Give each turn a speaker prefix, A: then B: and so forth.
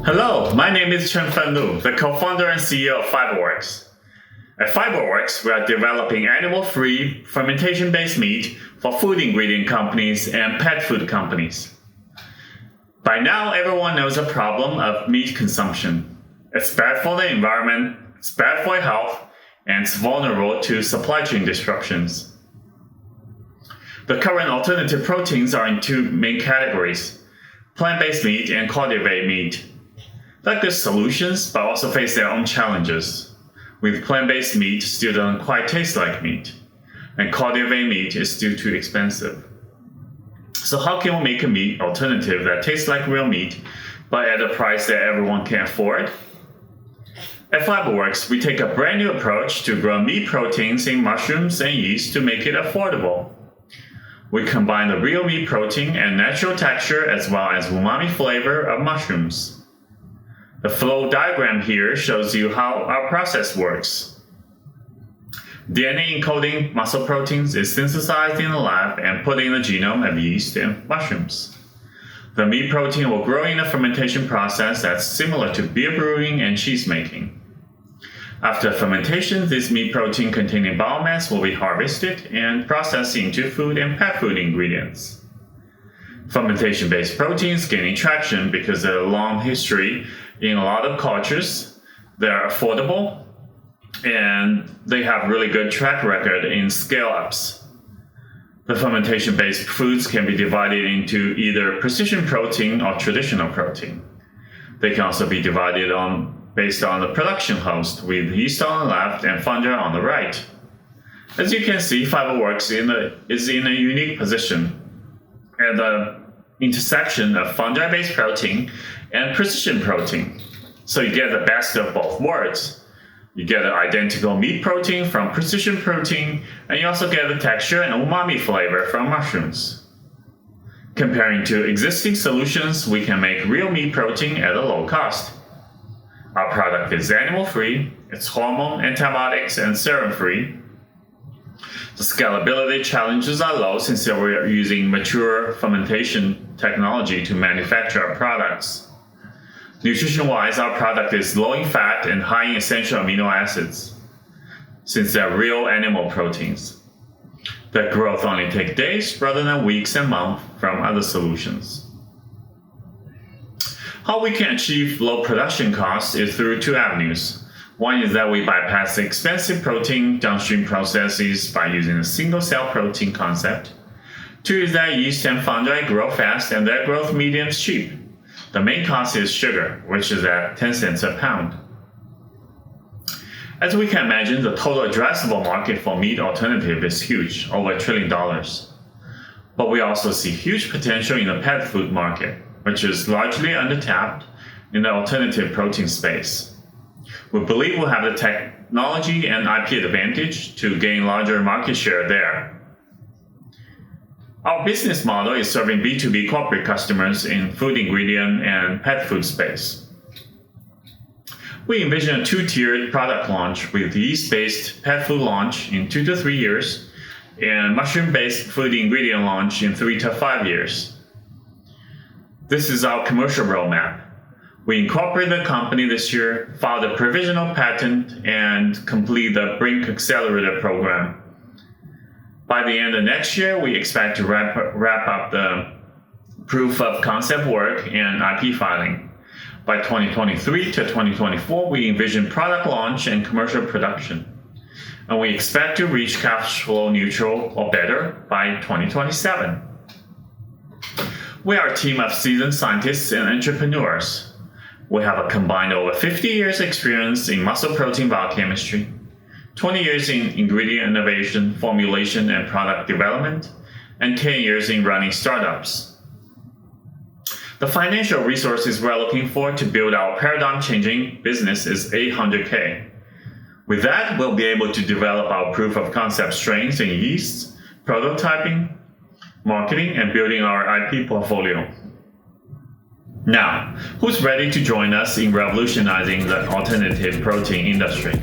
A: Hello, my name is Chen-Fen Lu, the co-founder and CEO of Fyrbraworks. At Fyrbraworks, we are developing animal-free, fermentation-based meat for food ingredient companies and pet food companies. By now, everyone knows the problem of meat consumption. It's bad for the environment, it's bad for health, and it's vulnerable to supply chain disruptions. The current alternative proteins are in two main categories: plant-based meat and cultivated meat. They're good solutions, but also face their own challenges, with plant-based meat still doesn't quite taste like meat, and cultivated meat is still too expensive. So how can we make a meat alternative that tastes like real meat, but at a price that everyone can afford? At Fyrbraworks, we take a brand new approach to grow meat proteins in mushrooms and yeast to make it affordable. We combine the real meat protein and natural texture as well as umami flavor of mushrooms. The flow diagram here shows you how our process works. DNA encoding muscle proteins is synthesized in the lab and put in the genome of yeast and mushrooms. The meat protein will grow in a fermentation process that's similar to beer brewing and cheese making. After fermentation, this meat protein containing biomass will be harvested and processed into food and pet food ingredients. Fermentation-based proteins gaining traction because of a long history in a lot of cultures. They are affordable and they have really good track record in scale-ups. The fermentation-based foods can be divided into either precision protein or traditional protein. They can also be divided based on the production host, with yeast on the left and fungi on the right. As you can see, Fyrbraworks is in a unique position at the intersection of fungi-based protein and precision protein. So you get the best of both worlds. You get an identical meat protein from precision protein, and you also get the texture and umami flavor from mushrooms. Comparing to existing solutions, we can make real meat protein at a low cost. Our product is animal-free, it's hormone, antibiotics, and serum-free. The scalability challenges are low since we are using mature fermentation technology to manufacture our products. Nutrition-wise, our product is low in fat and high in essential amino acids, since they're real animal proteins. Their growth only takes days rather than weeks and months from other solutions. How we can achieve low production costs is through two avenues. One is that we bypass the expensive protein downstream processes by using a single-cell protein concept. Two is that yeast and fungi grow fast and their growth medium is cheap. The main cost is sugar, which is at 10 cents a pound. As we can imagine, the total addressable market for meat alternative is huge, over $1 trillion. But we also see huge potential in the pet food market, which is largely undertapped in the alternative protein space. We believe we'll have the technology and IP advantage to gain larger market share there. Our business model is serving B2B corporate customers in food ingredient and pet food space. We envision a two-tiered product launch with yeast-based pet food launch in 2 to 3 years and mushroom-based food ingredient launch in 3 to 5 years. This is our commercial roadmap. We incorporated the company this year, filed a provisional patent, and complete the Brinc Accelerator program. By the end of next year, we expect to wrap up the proof of concept work and IP filing. By 2023 to 2024, we envision product launch and commercial production. And we expect to reach cash flow neutral or better by 2027. We are a team of seasoned scientists and entrepreneurs. We have a combined over 50 years experience in muscle protein biochemistry, 20 years in ingredient innovation, formulation, and product development, and 10 years in running startups. The financial resources we're looking for to build our paradigm-changing business is $800K. With that, we'll be able to develop our proof of concept strains and yeasts, prototyping, marketing, and building our IP portfolio. Now, who's ready to join us in revolutionizing the alternative protein industry?